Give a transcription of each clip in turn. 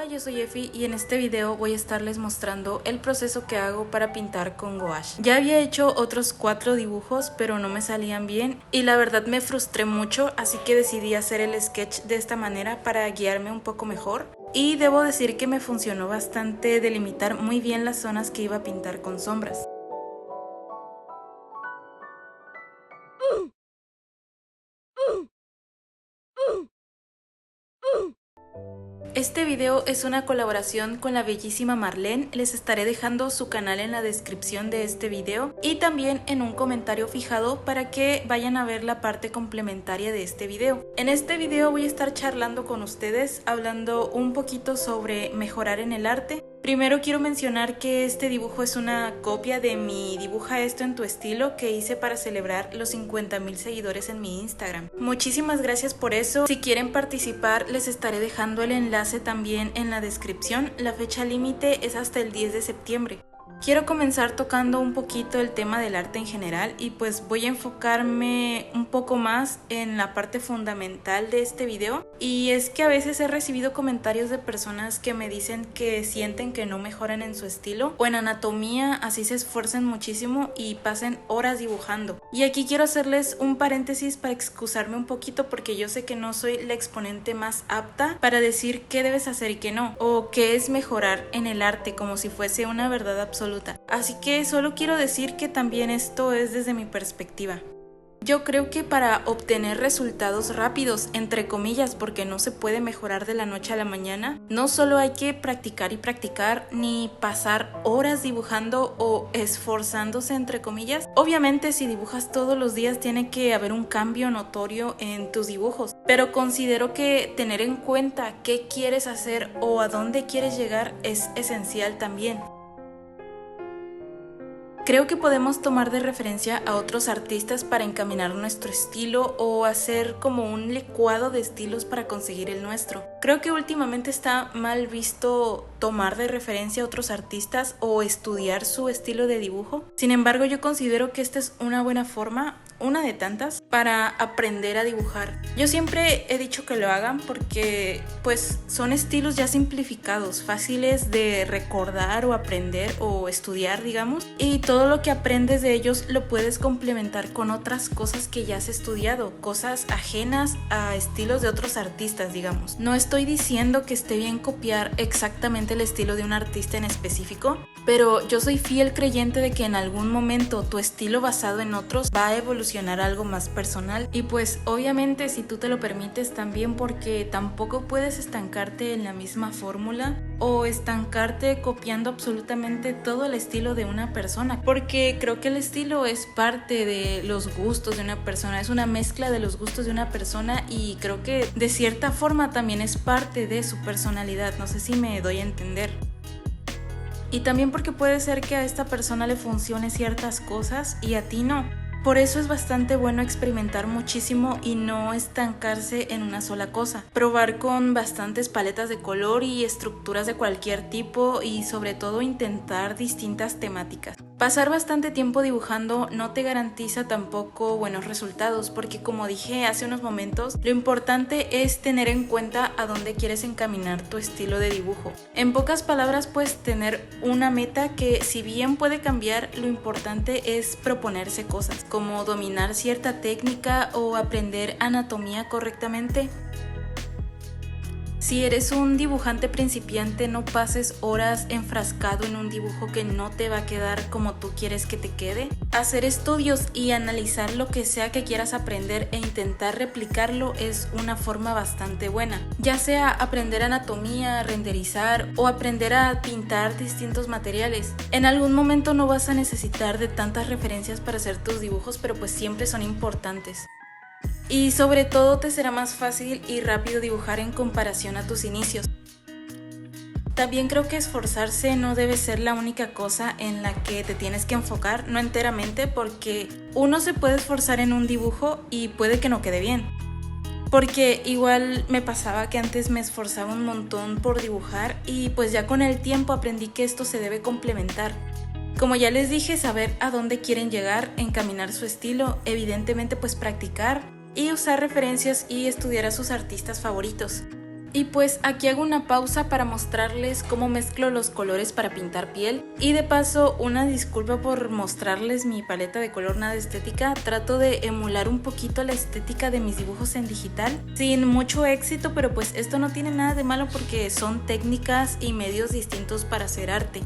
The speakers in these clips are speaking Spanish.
Hola, yo soy Efi y en este video voy a estarles mostrando el proceso que hago para pintar con gouache. Ya había hecho otros 4 dibujos pero no me salían bien y la verdad me frustré mucho, así que decidí hacer el sketch de esta manera para guiarme un poco mejor. Y debo decir que me funcionó bastante delimitar muy bien las zonas que iba a pintar con sombras. Este video es una colaboración con la bellísima Marlene, les estaré dejando su canal en la descripción de este video y también en un comentario fijado para que vayan a ver la parte complementaria de este video. En este video voy a estar charlando con ustedes, hablando un poquito sobre mejorar en el arte. Primero quiero mencionar que este dibujo es una copia de mi Dibuja esto en tu estilo que hice para celebrar los 50,000 seguidores en mi Instagram. Muchísimas gracias por eso. Si quieren participar les estaré dejando el enlace también en la descripción. La fecha límite es hasta el 10 de septiembre. Quiero comenzar tocando un poquito el tema del arte en general y pues voy a enfocarme un poco más en la parte fundamental de este video, y es que a veces he recibido comentarios de personas que me dicen que sienten que no mejoran en su estilo o en anatomía, así se esfuercen muchísimo y pasen horas dibujando. Y aquí quiero hacerles un paréntesis para excusarme un poquito porque yo sé que no soy la exponente más apta para decir qué debes hacer y qué no, o qué es mejorar en el arte como si fuese una verdad absoluta. Así que solo quiero decir que también esto es desde mi perspectiva. Yo creo que para obtener resultados rápidos, entre comillas, porque no se puede mejorar de la noche a la mañana, no solo hay que practicar y practicar, ni pasar horas dibujando o esforzándose, entre comillas. Obviamente si dibujas todos los días tiene que haber un cambio notorio en tus dibujos, pero considero que tener en cuenta qué quieres hacer o a dónde quieres llegar es esencial también. Creo que podemos tomar de referencia a otros artistas para encaminar nuestro estilo o hacer como un licuado de estilos para conseguir el nuestro. Creo que últimamente está mal visto tomar de referencia a otros artistas o estudiar su estilo de dibujo. Sin embargo, yo considero que esta es una buena forma, una de tantas, para aprender a dibujar. Yo siempre he dicho que lo hagan porque pues son estilos ya simplificados, fáciles de recordar o aprender o estudiar, digamos, y todo lo que aprendes de ellos lo puedes complementar con otras cosas que ya has estudiado, cosas ajenas a estilos de otros artistas, digamos. No estoy diciendo que esté bien copiar exactamente el estilo de un artista en específico, pero yo soy fiel creyente de que en algún momento tu estilo basado en otros va a evolucionar a algo más personal, y pues obviamente si tú te lo permites también, porque tampoco puedes estancarte en la misma fórmula o estancarte copiando absolutamente todo el estilo de una persona, porque creo que el estilo es parte de los gustos de una persona, es una mezcla de los gustos de una persona y creo que de cierta forma también es parte de su personalidad, no sé si me doy a entender. Y también porque puede ser que a esta persona le funcione ciertas cosas y a ti no. Por eso es bastante bueno experimentar muchísimo y no estancarse en una sola cosa. Probar con bastantes paletas de color y estructuras de cualquier tipo y sobre todo intentar distintas temáticas. Pasar bastante tiempo dibujando no te garantiza tampoco buenos resultados, porque como dije hace unos momentos, lo importante es tener en cuenta a dónde quieres encaminar tu estilo de dibujo. En pocas palabras, pues tener una meta que si bien puede cambiar, lo importante es proponerse cosas, como dominar cierta técnica o aprender anatomía correctamente. Si eres un dibujante principiante, no pases horas enfrascado en un dibujo que no te va a quedar como tú quieres que te quede. Hacer estudios y analizar lo que sea que quieras aprender e intentar replicarlo es una forma bastante buena. Ya sea aprender anatomía, renderizar o aprender a pintar distintos materiales. En algún momento no vas a necesitar de tantas referencias para hacer tus dibujos, pero pues siempre son importantes. Y sobre todo te será más fácil y rápido dibujar en comparación a tus inicios. También creo que esforzarse no debe ser la única cosa en la que te tienes que enfocar, no enteramente, porque uno se puede esforzar en un dibujo y puede que no quede bien. Porque igual me pasaba que antes me esforzaba un montón por dibujar y pues ya con el tiempo aprendí que esto se debe complementar. Como ya les dije, saber a dónde quieren llegar, encaminar su estilo, evidentemente pues practicar y usar referencias y estudiar a sus artistas favoritos. Y pues aquí hago una pausa para mostrarles cómo mezclo los colores para pintar piel. Y de paso, una disculpa por mostrarles mi paleta de color nada estética. Trato de emular un poquito la estética de mis dibujos en digital, sin mucho éxito, pero pues esto no tiene nada de malo porque son técnicas y medios distintos para hacer arte.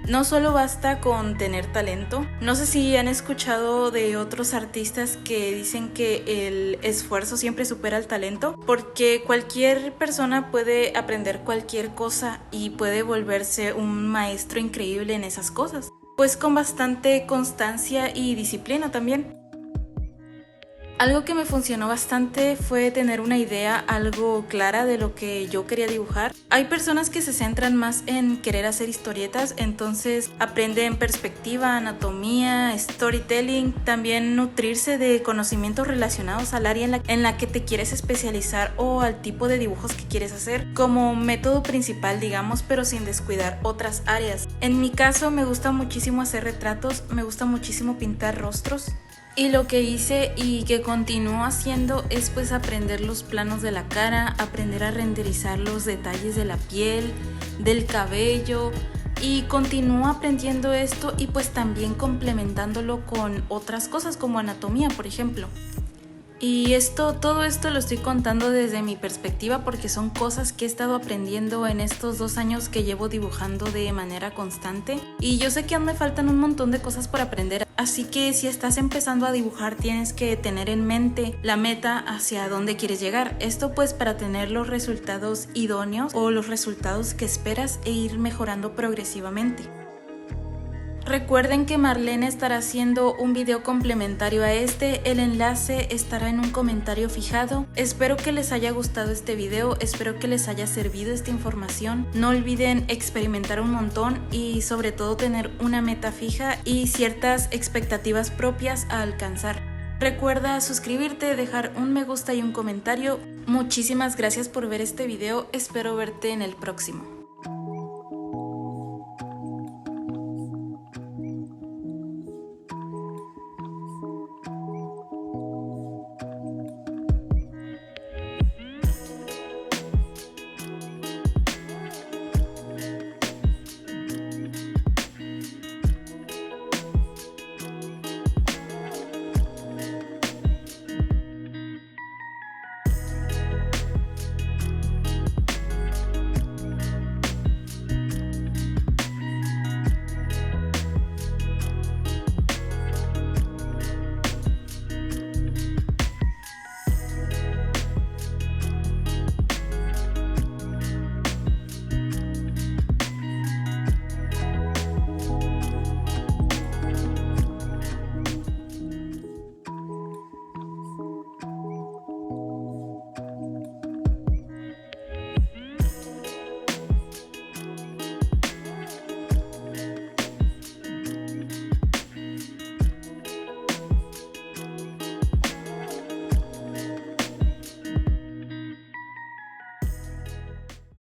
No solo basta con tener talento. No sé si han escuchado de otros artistas que dicen que el esfuerzo siempre supera el talento, porque cualquier persona puede aprender cualquier cosa y puede volverse un maestro increíble en esas cosas, pues con bastante constancia y disciplina también. Algo que me funcionó bastante fue tener una idea algo clara de lo que yo quería dibujar. Hay personas que se centran más en querer hacer historietas, entonces aprenden perspectiva, anatomía, storytelling, también nutrirse de conocimientos relacionados al área en la que te quieres especializar o al tipo de dibujos que quieres hacer como método principal, digamos, pero sin descuidar otras áreas. En mi caso me gusta muchísimo hacer retratos, me gusta muchísimo pintar rostros. Y lo que hice y que continúo haciendo es pues aprender los planos de la cara, aprender a renderizar los detalles de la piel, del cabello, y continúo aprendiendo esto y pues también complementándolo con otras cosas como anatomía, por ejemplo. Y todo esto lo estoy contando desde mi perspectiva porque son cosas que he estado aprendiendo en estos 2 años que llevo dibujando de manera constante. Y yo sé que aún me faltan un montón de cosas por aprender, así que si estás empezando a dibujar tienes que tener en mente la meta hacia dónde quieres llegar. Esto pues para tener los resultados idóneos o los resultados que esperas e ir mejorando progresivamente. Recuerden que Marlene estará haciendo un video complementario a este, el enlace estará en un comentario fijado. Espero que les haya gustado este video, espero que les haya servido esta información. No olviden experimentar un montón y sobre todo tener una meta fija y ciertas expectativas propias a alcanzar. Recuerda suscribirte, dejar un me gusta y un comentario. Muchísimas gracias por ver este video, espero verte en el próximo.